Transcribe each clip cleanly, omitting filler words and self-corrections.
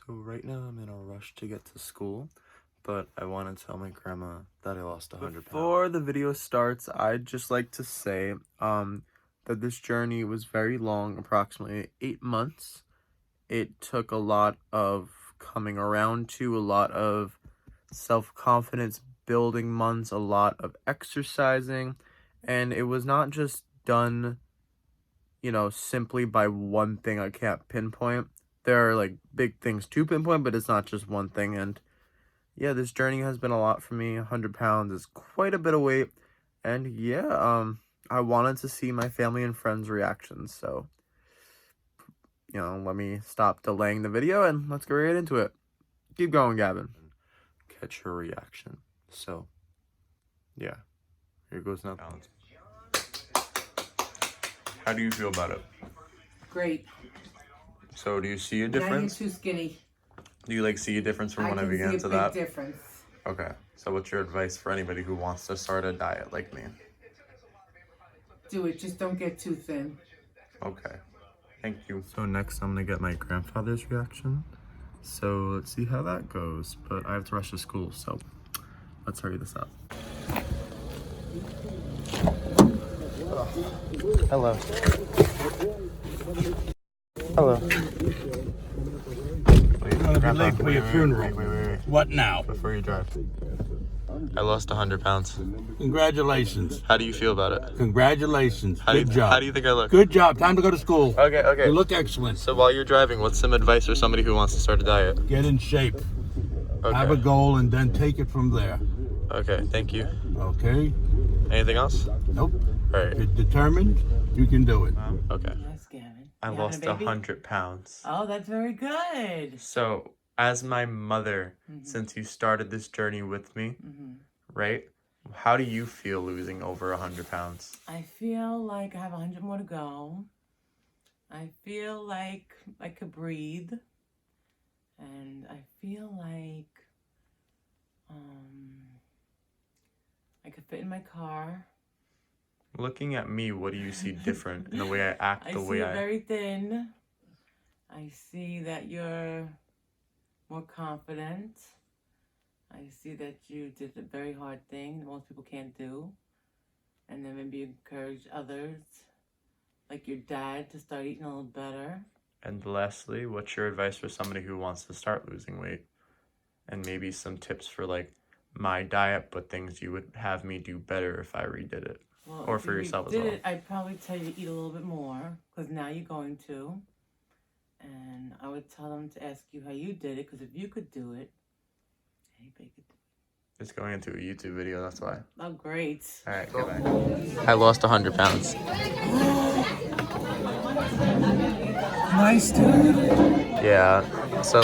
So right now I'm in a rush to get to school, but I want to tell my grandma that I lost 100 pounds. Before the video starts, I'd just like to say that this journey was very long, approximately 8 months. It took a lot of coming around to, a lot of self-confidence building months, a lot of exercising, and it was not just done, simply by one thing I can't pinpoint. There are like big things to pinpoint, but it's not just one thing. And yeah, this journey has been a lot for me. 100 pounds is quite a bit of weight. And yeah, I wanted to see my family and friends' reactions. So, let me stop delaying the video and let's get right into it. Keep going, Gavin. Catch your reaction. So, yeah, here goes nothing. How do you feel about it? Great. So do you see a Now difference? you're too skinny. Do you see a difference from when I began to that? I can see a big difference. Okay. So what's your advice for anybody who wants to start a diet like me? Do it. Just don't get too thin. Okay. Thank you. So next I'm going to get my grandfather's reaction. So let's see how that goes. But I have to rush to school, so let's hurry this up. Hello. Hello. Be late for your funeral. Wait. What now? Before you drive. I lost 100 pounds. Congratulations. How do you feel about it? Congratulations. Good job. How do you think I look? Good job. Time to go to school. Okay. You look excellent. So while you're driving, what's some advice for somebody who wants to start a diet? Get in shape. Okay. Have a goal and then take it from there. Okay, thank you. Okay? Anything else? Nope. All right. You're determined. You can do it. Okay. Yes, Gavin. I You lost having a baby? 100 pounds. Oh, that's very good. So, as my mother, since you started this journey with me, right? How do you feel losing over 100 pounds? I feel like I have 100 more to go. I feel like I could breathe. And I feel like I could fit in my car. Looking at me, what do you see different in the way I act, I the see way you're very thin. I see that you're more confident. I see that you did a very hard thing that most people can't do. And then maybe encourage others, like your dad, to start eating a little better. And lastly, what's your advice for somebody who wants to start losing weight? And maybe some tips for like my diet, but things you would have me do better if I redid it. Well, Or if for you yourself as did well. it, I'd probably tell you to eat a little bit more, because now you're going to. And I would tell them to ask you how you did it, because if you could do it, anybody could do it. It's going into a YouTube video, that's why. Oh, great. All right, goodbye. I lost 100 pounds. Nice, dude. Yeah, so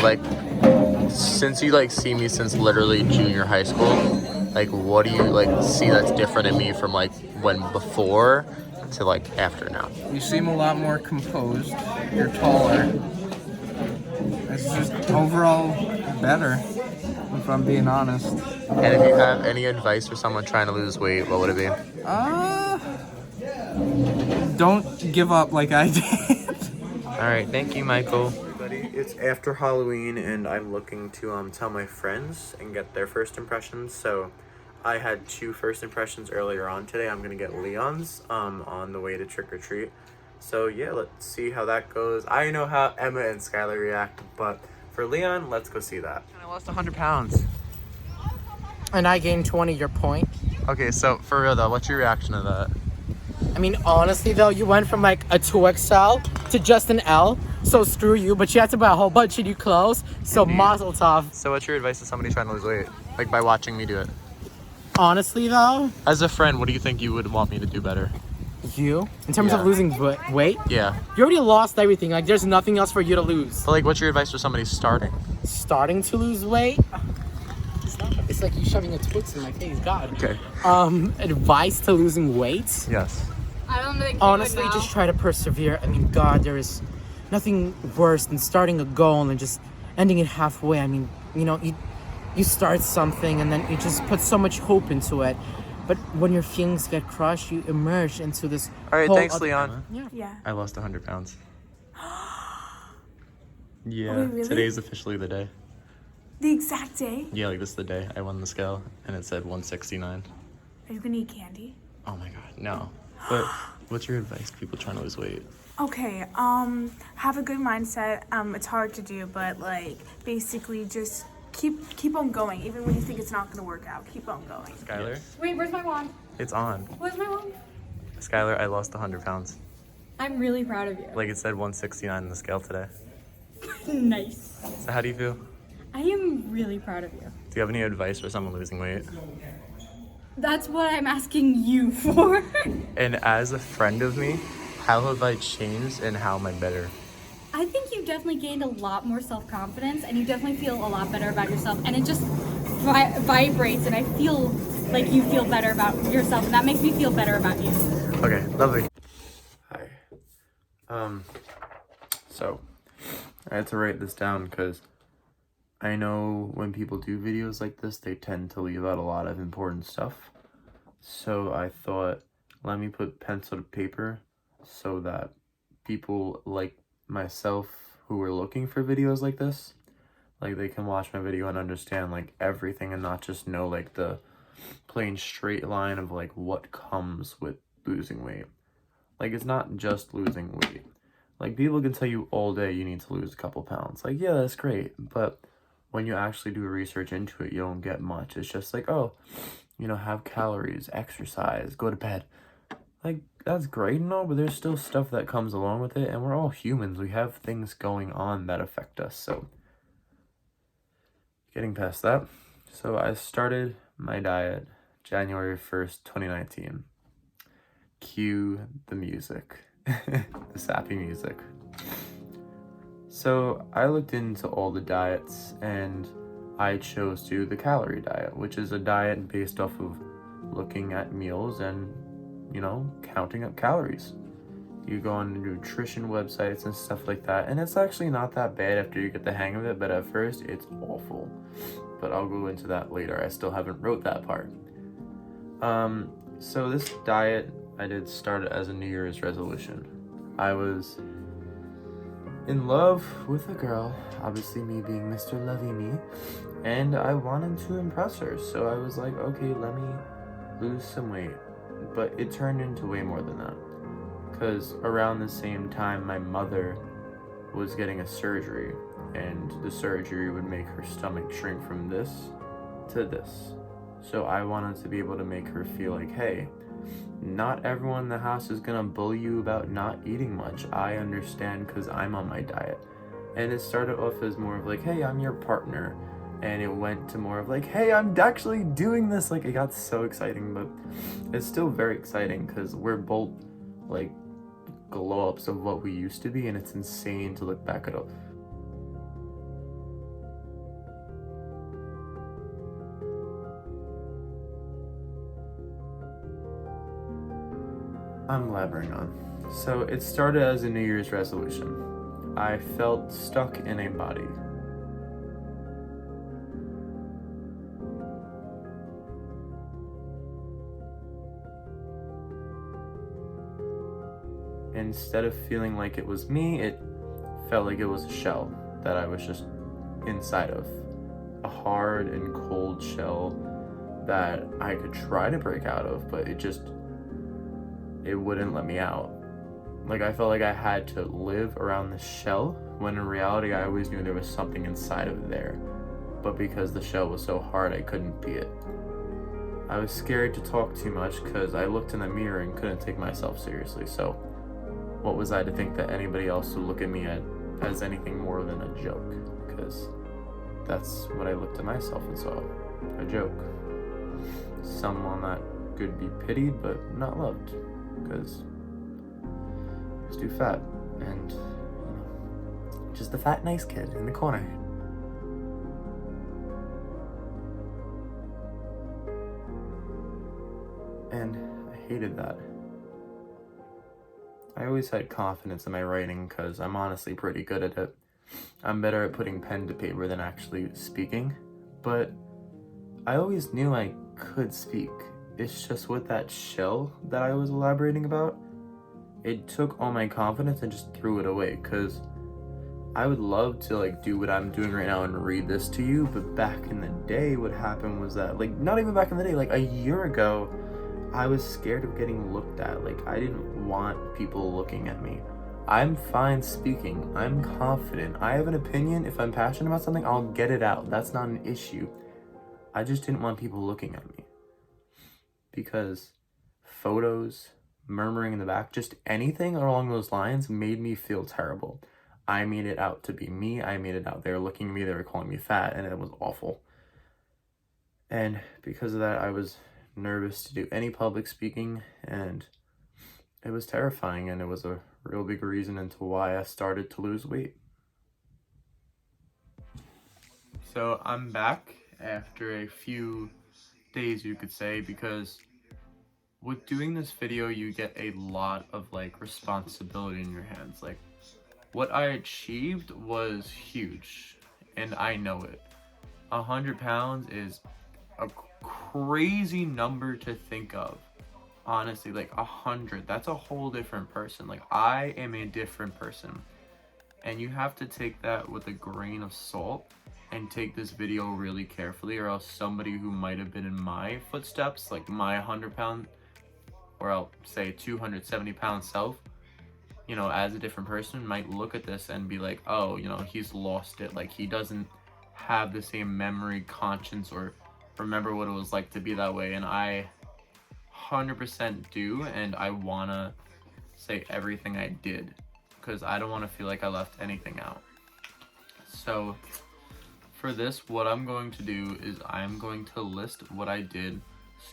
since you see me since literally junior high school, what do you see that's different in me from when before to after now? You seem a lot more composed. You're taller. It's just overall better, if I'm being honest. And if you have any advice for someone trying to lose weight, what would it be? Don't give up like I did. All right, thank you, Michael. Everybody, it's after Halloween, and I'm looking to tell my friends and get their first impressions. So I had 2 first impressions earlier on today. I'm gonna get Leon's on the way to trick or treat. So yeah, let's see how that goes. I know how Emma and Skylar react, but for Leon, let's go see that. I lost 100 pounds. And I gained 20, your point. Okay, so for real though, what's your reaction to that? I mean, honestly though, you went from a 2XL to just an L. So screw you, but you had to buy a whole bunch of new clothes. So Indeed. mazel tov. So what's your advice to somebody trying to lose weight? By watching me do it. Honestly though, As a friend, what do you think you would want me to do better? you, in terms Yeah. of losing weight, Yeah. you already lost everything. There's nothing else for you to lose. But what's your advice for somebody starting? Starting to lose weight, it's like you shoving a Twix in my face, God. Okay. Advice to losing weight? Yes. I don't think Honestly, just try to persevere. I mean, God, there is nothing worse than starting a goal and just ending it halfway. I mean, you start something and then you just put so much hope into it. But when your feelings get crushed, you emerge into this All right, whole thanks, other- Leon. Yeah. I lost 100 pounds. Yeah, Oh, wait, really? today's officially the day. The exact day? Yeah, like this is the day I won the scale, and it said 169. Are you gonna eat candy? Oh my god, no. But what's your advice for people trying to lose weight? Okay, have a good mindset. It's hard to do, but like basically just keep on going, even when you think it's not gonna work out. Keep on going. Skylar? Wait, where's my wand? It's on. Where's my wand? Skylar, I lost 100 pounds. I'm really proud of you. Like it said 169 on the scale today. Nice. So how do you feel? I am really proud of you. Do you have any advice for someone losing weight? That's what I'm asking you for. And as a friend of me, how have I changed and how am I better? I think you definitely gained a lot more self-confidence and you definitely feel a lot better about yourself, and it just vibrates, and I feel like you feel better about yourself, and that makes me feel better about you. Okay, lovely. Hi. So I had to write this down because I know when people do videos like this, they tend to leave out a lot of important stuff. So I thought, let me put pencil to paper so that people like myself who are looking for videos like this, like they can watch my video and understand like everything and not just know like the plain straight line of like what comes with losing weight. Like it's not just losing weight. Like people can tell you all day you need to lose a couple pounds. Like yeah, that's great, but when you actually do research into it, you don't get much. It's just like, oh, you know, have calories, exercise, go to bed. Like that's great and all, but there's still stuff that comes along with it, and we're all humans. We have things going on that affect us. So getting past that, so I started my diet January 1st, 2019. Cue the music, the sappy music. So I looked into all the diets and I chose to do the calorie diet, which is a diet based off of looking at meals and, you know, counting up calories. You go on nutrition websites and stuff like that, and it's actually not that bad after you get the hang of it, but at first it's awful. But I'll go into that later. I still haven't wrote that part. So this diet I did start as a New Year's resolution. I was in love with a girl, obviously me being Mr. Lovey Me, and I wanted to impress her. So I was like, okay, let me lose some weight. But it turned into way more than that. Because around the same time, my mother was getting a surgery, and the surgery would make her stomach shrink from this to this. So I wanted to be able to make her feel like, hey, not everyone in the house is gonna bully you about not eating much. I understand because I'm on my diet. And it started off as more of like, hey, I'm your partner. And it went to more of like, hey, I'm actually doing this. Like, it got so exciting, but it's still very exciting because we're both like glow-ups of what we used to be, and it's insane to look back at it. I'm blabbering on. So it started as a New Year's resolution. I felt stuck in a body. Instead of feeling like it was me, it felt like it was a shell that I was just inside of. A hard and cold shell that I could try to break out of, but it wouldn't let me out. Like I felt like I had to live around the shell, when in reality I always knew there was something inside of there. But because the shell was so hard, I couldn't be it. I was scared to talk too much because I looked in the mirror and couldn't take myself seriously. So what was I to think that anybody else would look at me as anything more than a joke? Because that's what I looked at myself and saw, a joke. Someone that could be pitied but not loved, because I was too fat and, you know, just the fat nice kid in the corner. And I hated that. I always had confidence in my writing because I'm honestly pretty good at it. I'm better at putting pen to paper than actually speaking, but I always knew I could speak. It's just with that shell that I was elaborating about, it took all my confidence and just threw it away, because I would love to like do what I'm doing right now and read this to you, but back in the day what happened was that, like, not even back in the day, like a year ago, I was scared of getting looked at. Like, I didn't want people looking at me. I'm fine speaking. I'm confident. I have an opinion. If I'm passionate about something, I'll get it out. That's not an issue. I just didn't want people looking at me. Because photos, murmuring in the back, just anything along those lines made me feel terrible. I made it out to be me. I made it out. They were looking at me. They were calling me fat, and it was awful. And because of that, I was nervous to do any public speaking, and it was terrifying, and it was a real big reason into why I started to lose weight. So I'm back after a few days, you could say, because with doing this video, you get a lot of like responsibility in your hands. Like, what I achieved was huge, and I know it. 100 pounds is a crazy number to think of. Honestly, like 100, that's a whole different person. Like, I am a different person, and you have to take that with a grain of salt and take this video really carefully, or else somebody who might have been in my footsteps, like my 100-pound, or I'll say 270-pound self, you know, as a different person, might look at this and be like, oh, you know, he's lost it. Like, he doesn't have the same memory, conscience, or remember what it was like to be that way. And I 100% do, and I want to say everything I did, because I don't want to feel like I left anything out. So for this, what I'm going to do is I'm going to list what I did,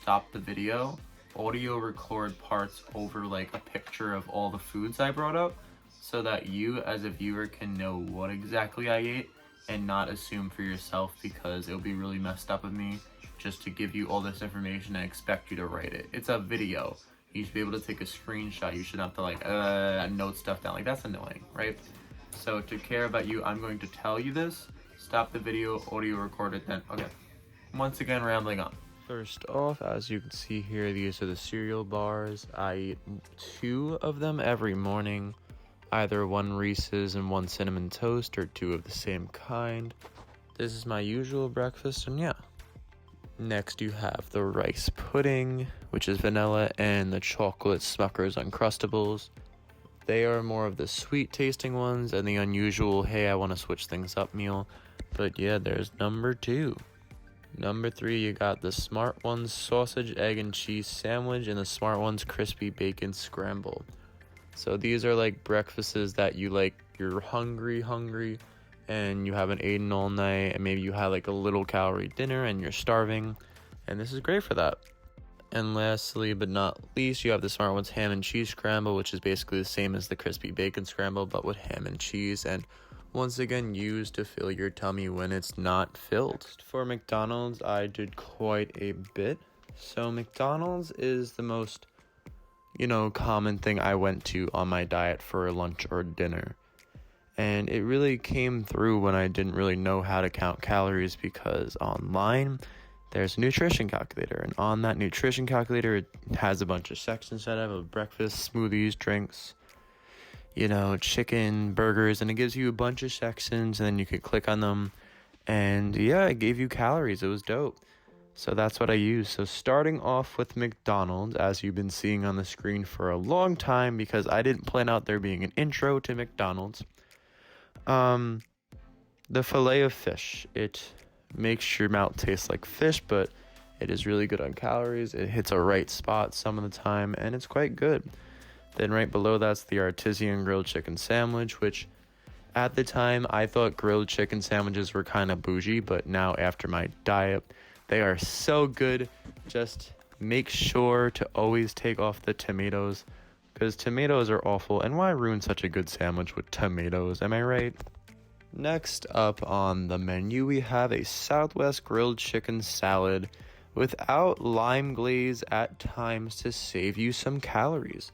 stop the video, audio record parts over like a picture of all the foods I brought up, so that you as a viewer can know what exactly I ate and not assume for yourself, because it'll be really messed up of me just to give you all this information and expect you to write it. It's a video. You should be able to take a screenshot. You shouldn't have to like note stuff down. Like, that's annoying, right? So to care about you, I'm going to tell you this, stop the video, audio record it, then okay. Once again, rambling on. First off, as you can see here, these are the cereal bars. I eat 2 of them every morning, either 1 Reese's and 1 Cinnamon Toast, or 2 of the same kind. This is my usual breakfast, and yeah. Next, you have the rice pudding, which is vanilla, and the chocolate Smucker's Uncrustables. They are more of the sweet tasting ones, and the unusual, hey, I want to switch things up meal. But yeah, there's number 2. Number 3, you got the Smart Ones sausage, egg, and cheese sandwich, and the Smart Ones crispy bacon scramble. So these are like breakfasts that you like, you're hungry, and you haven't eaten all night, and maybe you had like a little calorie dinner and you're starving, and this is great for that. And lastly but not least, you have the Smart Ones ham and cheese scramble, which is basically the same as the crispy bacon scramble, but with ham and cheese, and once again used to fill your tummy when it's not filled. For McDonald's, I did quite a bit. So McDonald's is the most, you know, common thing I went to on my diet for lunch or dinner. And it really came through when I didn't really know how to count calories, because online there's a nutrition calculator, and on that nutrition calculator it has a bunch of sections that have a breakfast, smoothies, drinks, you know, chicken, burgers, and it gives you a bunch of sections, and then you could click on them, and yeah, it gave you calories. It was dope. So that's what I use. So starting off with McDonald's, as you've been seeing on the screen for a long time, because I didn't plan out there being an intro to McDonald's. The fillet of fish, it makes your mouth taste like fish, but it is really good on calories. It hits a right spot some of the time, and it's quite good. Then right below that's the artisan grilled chicken sandwich, which at the time I thought grilled chicken sandwiches were kind of bougie, but now after my diet, they are so good. Just make sure to always take off the tomatoes, because tomatoes are awful, and why ruin such a good sandwich with tomatoes, am I right? Next up on the menu, we have a Southwest grilled chicken salad without lime glaze at times to save you some calories.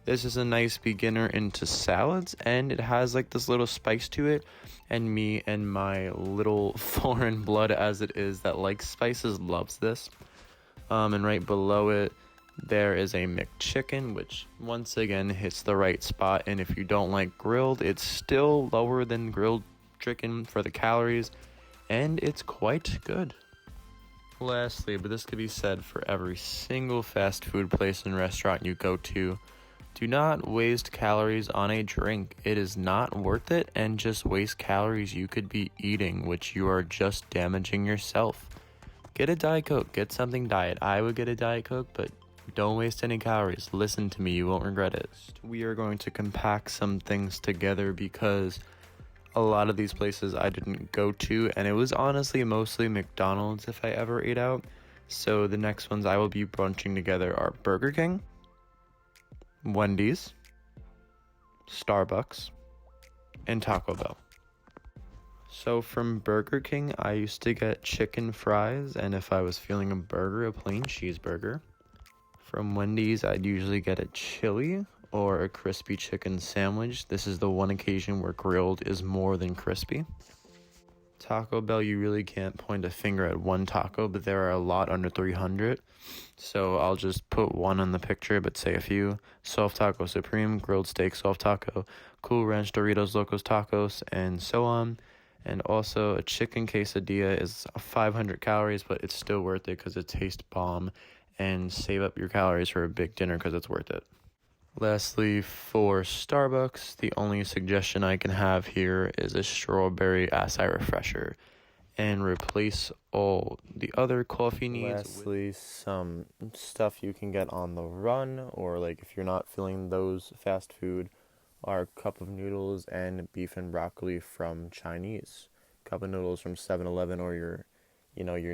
This is a nice beginner into salads, and it has like this little spice to it, and me and my little foreign blood as it is that likes spices loves this. And right below it, there is a McChicken, which once again hits the right spot, and if you don't like grilled, it's still lower than grilled chicken for the calories, and it's quite good. Lastly, but this could be said for every single fast food place and restaurant you go to, do not waste calories on a drink. It is not worth it, and just waste calories you could be eating, which you are just damaging yourself. Get a Diet Coke, get something diet. I would get a Diet Coke, but don't waste any calories. Listen to me, you won't regret it. We are going to compact some things together because a lot of these places I didn't go to, and it was honestly mostly McDonald's if I ever ate out. So the next ones I will be brunching together are Burger King, Wendy's, Starbucks, and Taco Bell. So from Burger King, I used to get chicken fries, and if I was feeling a burger, a plain cheeseburger. From Wendy's, I'd usually get a chili or a crispy chicken sandwich. This is the one occasion where grilled is more than crispy. Taco Bell, you really can't point a finger at one taco, but there are a lot under 300. So I'll just put one on the picture, but say a few. Soft Taco Supreme, grilled steak soft taco, Cool Ranch Doritos Locos Tacos, and so on. And also a chicken quesadilla is 500 calories, but it's still worth it because it tastes bomb. And save up your calories for a big dinner because it's worth it. Lastly, for Starbucks, the only suggestion I can have here is a strawberry acai refresher and replace all the other coffee needs. Lastly, some stuff you can get on the run, or like if you're not feeling those fast food, are cup of noodles and beef and broccoli from Chinese. Cup of noodles from 7-Eleven or your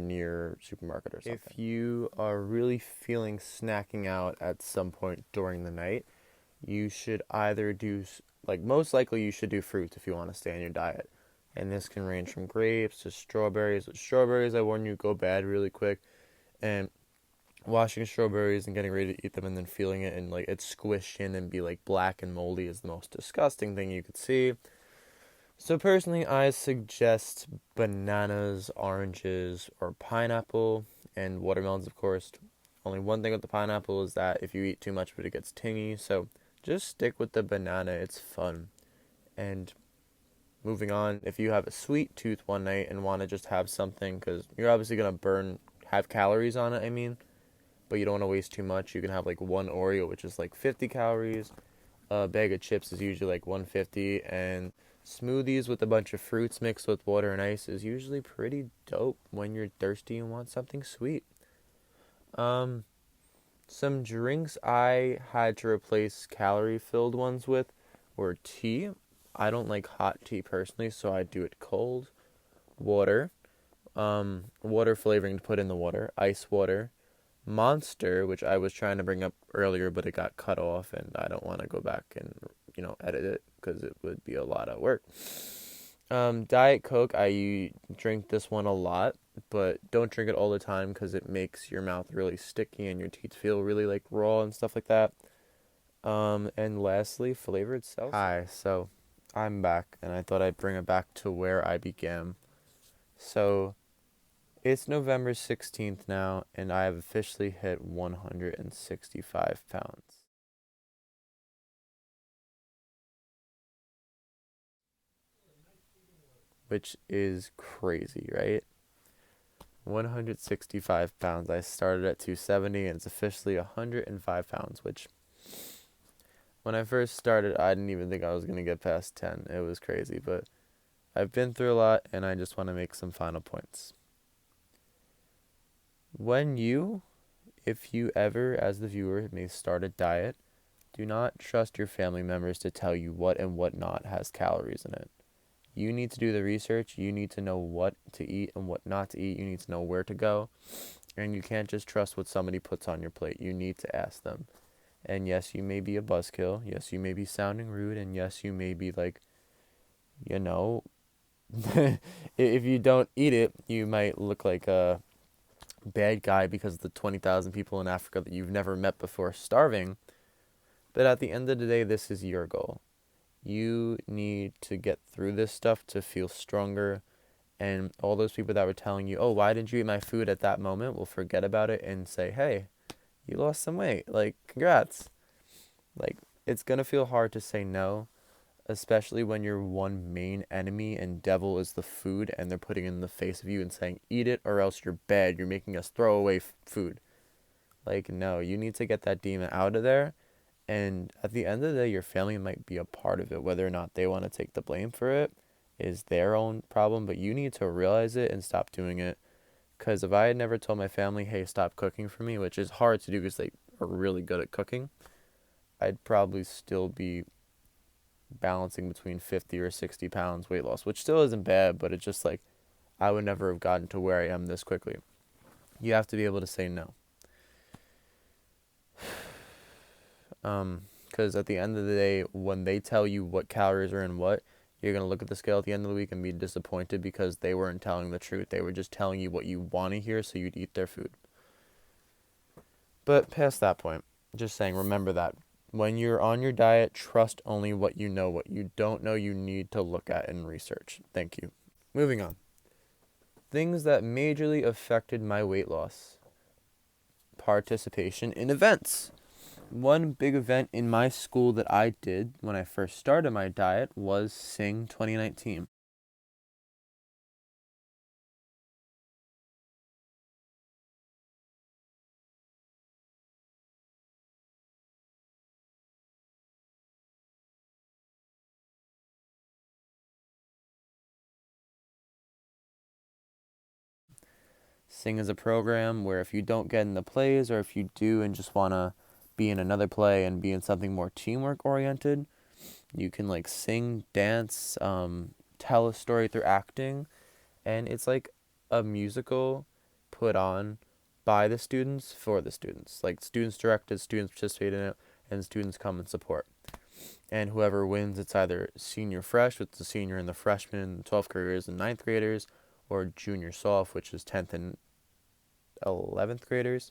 near supermarket or something. If you are really feeling snacking out at some point during the night, you should either do, most likely you should do fruits if you want to stay on your diet. And this can range from grapes to strawberries. With strawberries, I warn you, go bad really quick. And washing strawberries and getting ready to eat them and then feeling it and it squish in and be black and moldy is the most disgusting thing you could see. So personally, I suggest bananas, oranges, or pineapple, and watermelons, of course. Only one thing with the pineapple is that if you eat too much of it, it gets tingy. So just stick with the banana. It's fun. And moving on, if you have a sweet tooth one night and want to just have something, because you're obviously going to have calories on it, but you don't want to waste too much, you can have one Oreo, which is 50 calories. A bag of chips is usually 150, and smoothies with a bunch of fruits mixed with water and ice is usually pretty dope when you're thirsty and want something sweet. Some drinks I had to replace calorie-filled ones with were tea. I don't like hot tea personally, so I do it cold. Water. Water flavoring to put in the water. Ice water. Monster, which I was trying to bring up earlier, but it got cut off, and I don't want to go back and, edit it, because it would be a lot of work. Diet Coke, I drink this one a lot, but don't drink it all the time, because it makes your mouth really sticky, and your teeth feel really, raw and stuff like that. And lastly, flavored seltzer. Hi, so I'm back, and I thought I'd bring it back to where I began. So it's November 16th now, and I have officially hit 165 pounds. Which is crazy, right? 165 pounds. I started at 270, and it's officially 105 pounds, which when I first started, I didn't even think I was going to get past 10. It was crazy, but I've been through a lot, and I just want to make some final points. If you ever, as the viewer, may start a diet, do not trust your family members to tell you what and what not has calories in it. You need to do the research. You need to know what to eat and what not to eat. You need to know where to go. And you can't just trust what somebody puts on your plate. You need to ask them. And yes, you may be a buzzkill. Yes, you may be sounding rude. And yes, you may be if you don't eat it, you might look like a bad guy because of the 20,000 people in Africa that you've never met before starving. But at the end of the day, this is your goal. You need to get through this stuff to feel stronger. And all those people that were telling you, oh, why didn't you eat my food at that moment? Well, forget about it and say, hey, you lost some weight. Like, congrats. Like, it's gonna feel hard to say no, especially when your one main enemy and devil is the food, and they're putting it in the face of you and saying, eat it or else you're bad. You're making us throw away food. Like, no, you need to get that demon out of there. And at the end of the day, your family might be a part of it. Whether or not they want to take the blame for it is their own problem, but you need to realize it and stop doing it. Because if I had never told my family, hey, stop cooking for me, which is hard to do because they are really good at cooking, I'd probably still be balancing between 50 or 60 pounds weight loss, which still isn't bad, but it's just like I would never have gotten to where I am this quickly. You have to be able to say no. Because at the end of the day, when they tell you what calories are in what, you're going to look at the scale at the end of the week and be disappointed because they weren't telling the truth. They were just telling you what you want to hear so you'd eat their food. But past that point, just saying, remember that. When you're on your diet, trust only what you know. What you don't know, you need to look at and research. Thank you. Moving on. Things that majorly affected my weight loss. Participation in events. One big event in my school that I did when I first started my diet was Sing 2019. Sing is a program where if you don't get in the plays, or if you do and just want to be in another play and be in something more teamwork oriented, you can like sing, dance, tell a story through acting, and it's like a musical put on by the students for the students. Like, students direct it, students participate in it, and students come and support. And whoever wins, it's either senior fresh, which is the senior and the freshman, 12th graders and 9th graders, or junior soft, which is 10th and 11th graders.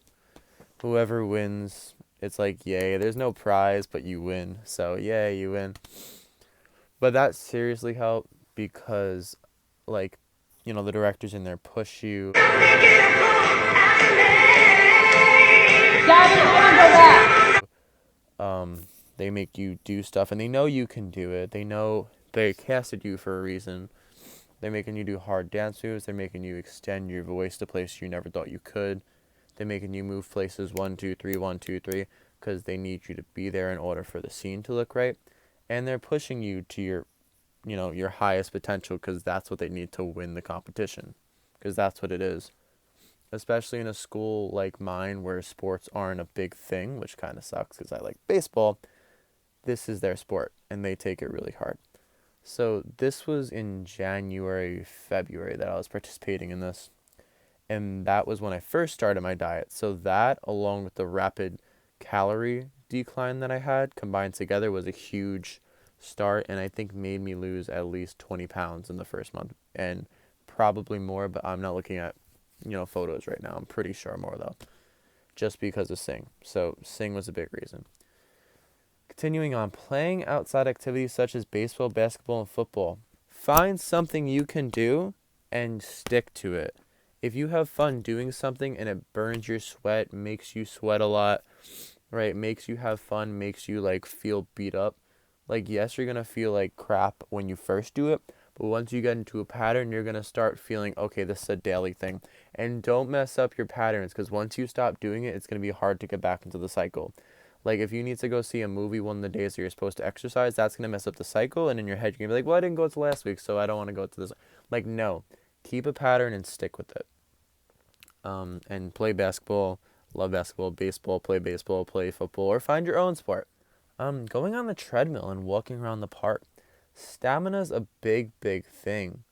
Whoever wins, it's like, yay, there's no prize, but you win. So, yay, you win. But that seriously helped because, like, you know, the directors in there push you. They make you do stuff, and they know you can do it. They know they casted you for a reason. They're making you do hard dance moves. They're making you extend your voice to places you never thought you could. They're making you move places 1, 2, 3, 1, 2, 3, because they need you to be there in order for the scene to look right. And they're pushing you to your, you know, your highest potential, because that's what they need to win the competition, because that's what it is. Especially in a school like mine where sports aren't a big thing, which kind of sucks because I like baseball. This is their sport, and they take it really hard. So this was in January, February that I was participating in this. And that was when I first started my diet. So that, along with the rapid calorie decline that I had, combined together was a huge start, and I think made me lose at least 20 pounds in the first month. And probably more, but I'm not looking at, you know, photos right now. I'm pretty sure more, though, just because of Sing. So Sing was a big reason. Continuing on, playing outside activities such as baseball, basketball, and football. Find something you can do and stick to it. If you have fun doing something and it burns your sweat, makes you sweat a lot, right? Makes you have fun, makes you like feel beat up. Like, yes, you're going to feel like crap when you first do it, but once you get into a pattern, you're going to start feeling, okay, this is a daily thing. And don't mess up your patterns, because once you stop doing it, it's going to be hard to get back into the cycle. Like, if you need to go see a movie one of the days that you're supposed to exercise, that's going to mess up the cycle. And in your head, you're going to be like, well, I didn't go to last week, so I don't want to go to this. Like, no. Keep a pattern and stick with it. And play basketball. Love basketball, baseball, play football, or find your own sport. Going on the treadmill and walking around the park. Stamina's a big, big thing.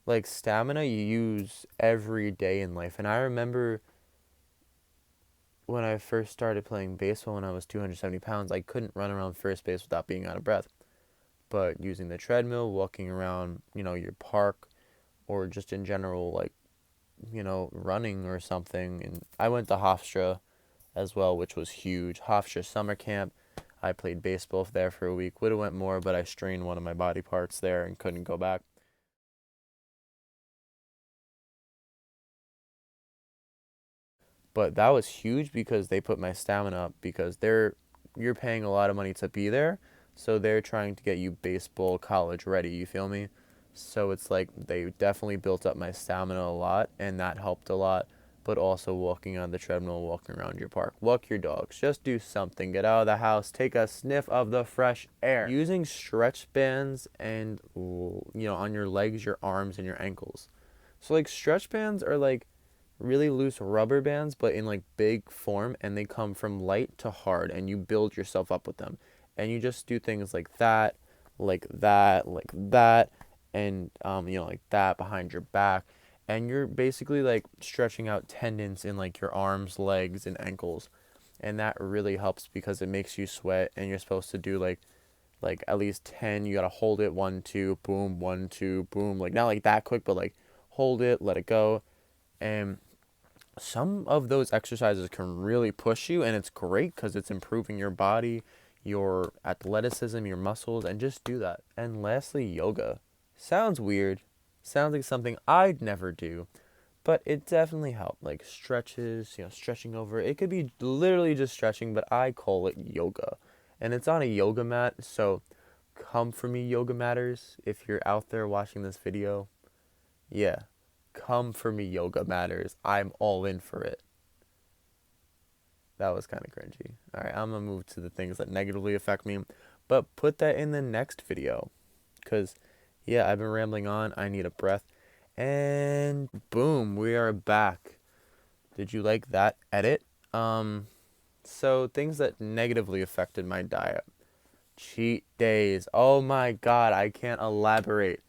Like, stamina you use every day in life. And I remember when I first started playing baseball when I was 270 pounds, I couldn't run around first base without being out of breath. But using the treadmill, walking around, you know, your park, or just in general, like, you know, running or something. And I went to Hofstra as well, which was huge. Hofstra summer camp. I played baseball there for a week. Would have went more, but I strained one of my body parts there and couldn't go back. But that was huge because they put my stamina up because you're paying a lot of money to be there. So they're trying to get you baseball college ready, you feel me? So it's like they definitely built up my stamina a lot, and that helped a lot. But also walking on the treadmill, walking around your park. Walk your dogs. Just do something. Get out of the house. Take a sniff of the fresh air. Using stretch bands and, on your legs, your arms, and your ankles. So, like, stretch bands are, like, really loose rubber bands, but in, like, big form. And they come from light to hard. And you build yourself up with them. And you just do things like that, like that, like that. And, like that behind your back. And you're basically like stretching out tendons in like your arms, legs, and ankles. And that really helps because it makes you sweat, and you're supposed to do like at least 10. You got to hold it, 1, 2, boom, 1, 2, boom. Like not like that quick, but like hold it, let it go. And some of those exercises can really push you, and it's great because it's improving your body, your athleticism, your muscles, and just do that. And lastly, yoga. Sounds weird. Sounds like something I'd never do, but it definitely helped. Like stretches, stretching over. It could be literally just stretching, but I call it yoga. And it's on a yoga mat, so come for me, yoga matters. If you're out there watching this video, yeah, come for me, yoga matters. I'm all in for it. That was kind of cringy. All right, I'm going to move to the things that negatively affect me, but put that in the next video, because yeah, I've been rambling on. I need a breath. And boom, we are back. Did you like that edit? So things that negatively affected my diet. Cheat days. Oh my God, I can't elaborate.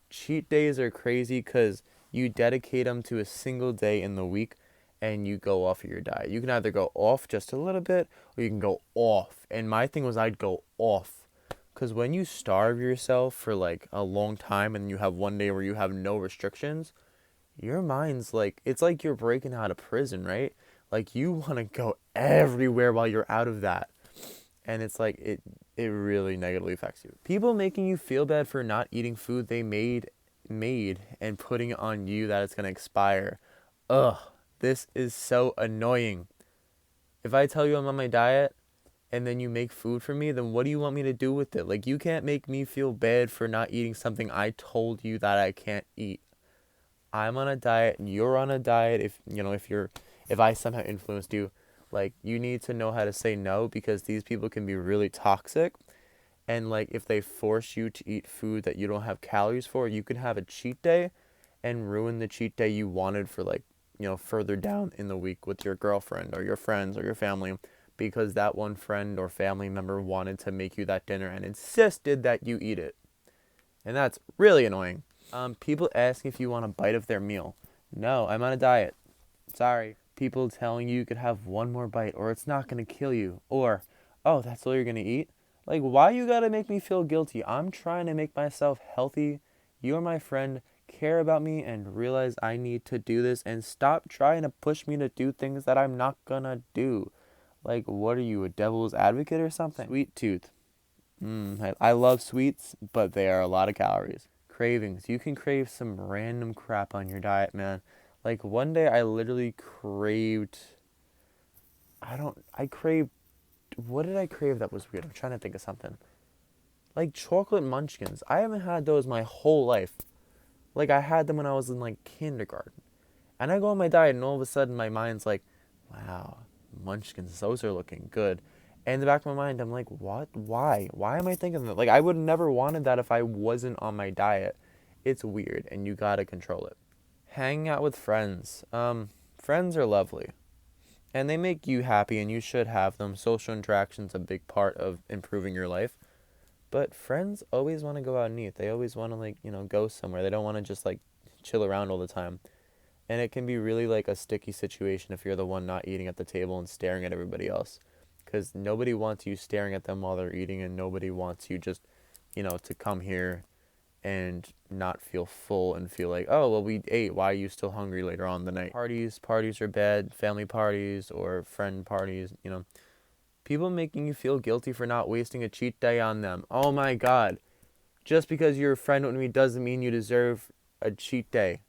Cheat days are crazy because you dedicate them to a single day in the week and you go off of your diet. You can either go off just a little bit or you can go off. And my thing was I'd go off. Because when you starve yourself for like a long time and you have one day where you have no restrictions, your mind's like, it's like you're breaking out of prison, right? Like you want to go everywhere while you're out of that. And it's like, it really negatively affects you. People making you feel bad for not eating food they made and putting it on you that it's going to expire. Ugh, this is so annoying. If I tell you I'm on my diet, and then you make food for me, then what do you want me to do with it? Like, you can't make me feel bad for not eating something I told you that I can't eat. I'm on a diet, you're on a diet. If I somehow influenced you, like, you need to know how to say no, because these people can be really toxic. And like, if they force you to eat food that you don't have calories for, you can have a cheat day and ruin the cheat day you wanted for like, further down in the week with your girlfriend or your friends or your family, because that one friend or family member wanted to make you that dinner and insisted that you eat it. And that's really annoying. People asking if you want a bite of their meal. No, I'm on a diet. Sorry. People telling you could have one more bite or it's not going to kill you. Or, oh, that's all you're going to eat? Like, why you got to make me feel guilty? I'm trying to make myself healthy. You're my friend. Care about me and realize I need to do this, and stop trying to push me to do things that I'm not going to do. Like, what are you, a devil's advocate or something? Sweet tooth. I love sweets, but they are a lot of calories. Cravings. You can crave some random crap on your diet, man. Like, one day I literally craved... What did I crave that was weird? I'm trying to think of something. Like, chocolate munchkins. I haven't had those my whole life. Like, I had them when I was in, like, kindergarten. And I go on my diet, and all of a sudden my mind's like, wow, munchkins, those are looking good. And in the back of my mind, I'm like, what? Why? Why am I thinking that? Like, I would have never wanted that if I wasn't on my diet. It's weird, and you gotta control it. Hanging out with friends. Friends are lovely. And they make you happy, and you should have them. Social interaction's a big part of improving your life. But friends always want to go out and eat. They always want to, like, go somewhere. They don't want to just, like, chill around all the time. And it can be really, like, a sticky situation if you're the one not eating at the table and staring at everybody else. Because nobody wants you staring at them while they're eating, and nobody wants you just, to come here and not feel full and feel like, oh, well, we ate. Why are you still hungry later on in the night? Parties are bad. Family parties or friend parties, People making you feel guilty for not wasting a cheat day on them. Oh my God. Just because you're a friend with me doesn't mean you deserve a cheat day.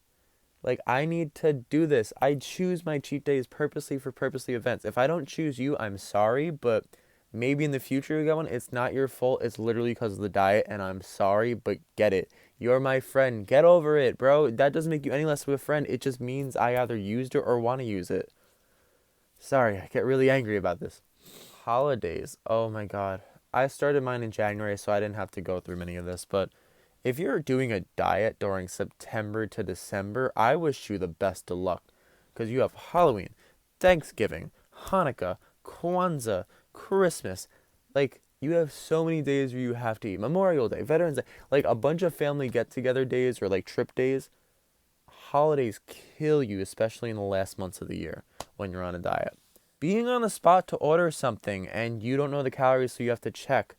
Like, I need to do this. I choose my cheat days purposely for purposely events. If I don't choose you, I'm sorry, but maybe in the future you get one. It's not your fault. It's literally because of the diet, and I'm sorry, but get it. You're my friend. Get over it, bro. That doesn't make you any less of a friend. It just means I either used it or want to use it. Sorry, I get really angry about this. Holidays. Oh my God. I started mine in January, so I didn't have to go through many of this, but if you're doing a diet during September to December, I wish you the best of luck, because you have Halloween, Thanksgiving, Hanukkah, Kwanzaa, Christmas. Like, you have so many days where you have to eat. Memorial Day, Veterans Day, like a bunch of family get-together days or like trip days. Holidays kill you, especially in the last months of the year when you're on a diet. Being on the spot to order something and you don't know the calories, so you have to check.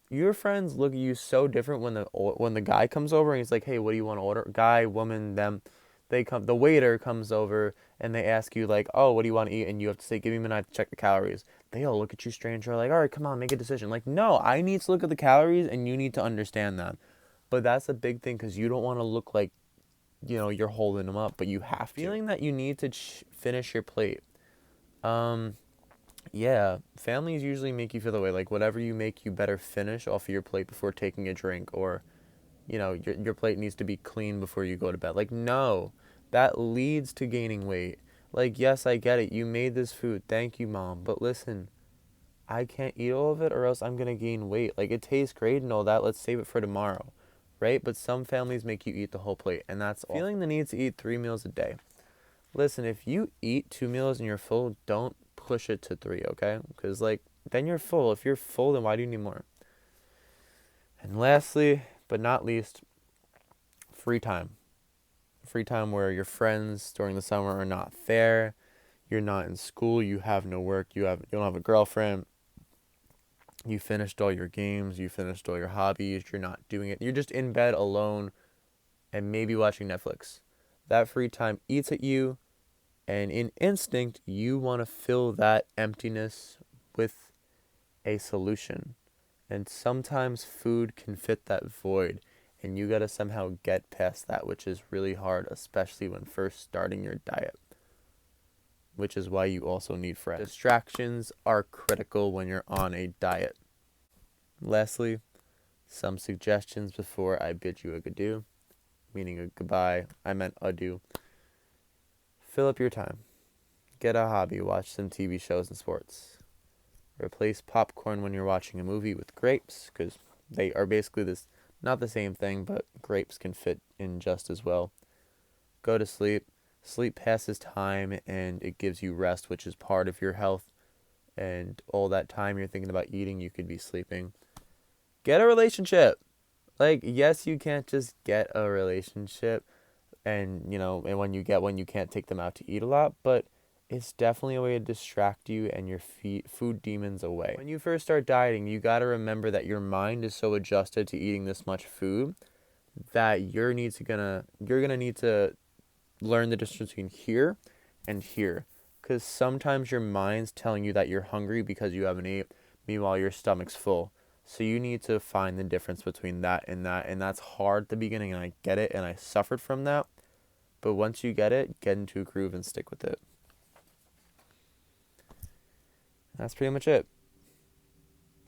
Your friends look at you so different when the guy comes over and he's like, "Hey, what do you want to order?" Guy, woman, them, the waiter comes over and they ask you like, "Oh, what do you want to eat?" And you have to say, "Give me a minute to check the calories." They all look at you strange. They're like, "All right, come on, make a decision." Like, no, I need to look at the calories and you need to understand that. But that's a big thing, because you don't want to look like, you're holding them up, but you have to. Feeling that you need to finish your plate. Yeah, families usually make you feel that way. Like, whatever you make, you better finish off of your plate before taking a drink, or, your plate needs to be clean before you go to bed. Like, no, that leads to gaining weight. Like, yes, I get it. You made this food. Thank you, Mom. But listen, I can't eat all of it or else I'm going to gain weight. Like, it tastes great and all that. Let's save it for tomorrow, right? But some families make you eat the whole plate, and that's awful. Feeling the need to eat 3 meals a day. Listen, if you eat 2 meals and you're full, don't push it to 3, okay? Because, then you're full. If you're full, then why do you need more? And lastly, but not least, free time. Free time where your friends during the summer are not there. You're not in school. You have no work. You don't have a girlfriend. You finished all your games. You finished all your hobbies. You're not doing it. You're just in bed alone and maybe watching Netflix. That free time eats at you. And in instinct, you want to fill that emptiness with a solution. And sometimes food can fit that void. And you got to somehow get past that, which is really hard, especially when first starting your diet. Which is why you also need friends. Distractions are critical when you're on a diet. Lastly, some suggestions before I bid you a adieu. Meaning a goodbye. I meant adieu. Fill up your time. Get a hobby. Watch some TV shows and sports. Replace popcorn when you're watching a movie with grapes, because they are basically not the same thing, but grapes can fit in just as well. Go to sleep. Sleep passes time and it gives you rest, which is part of your health. And all that time you're thinking about eating, you could be sleeping. Get a relationship. Yes, you can't just get a relationship. And, and when you get one, you can't take them out to eat a lot, but it's definitely a way to distract you and your food demons away. When you first start dieting, you got to remember that your mind is so adjusted to eating this much food that you're going to need to learn the difference between here and here. Because sometimes your mind's telling you that you're hungry because you haven't ate, meanwhile your stomach's full. So you need to find the difference between that, and that's hard at the beginning, and I get it, and I suffered from that. But once you get it, get into a groove and stick with it. That's pretty much it.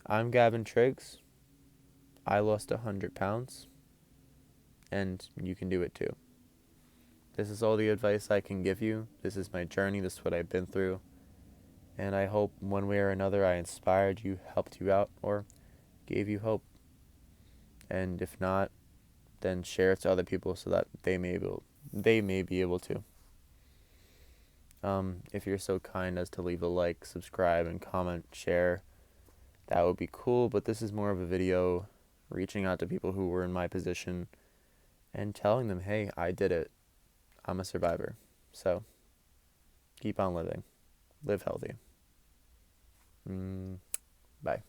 I'm Gavin Triggs. I lost 100 pounds, and you can do it too. This is all the advice I can give you. This is my journey. This is what I've been through. And I hope one way or another I inspired you, helped you out, or gave you hope. And if not, then share it to other people so that they may be able to. If you're so kind as to leave a like, subscribe, and comment, share, that would be cool. But this is more of a video reaching out to people who were in my position and telling them, hey, I did it. I'm a survivor. So keep on living. Live healthy. Bye.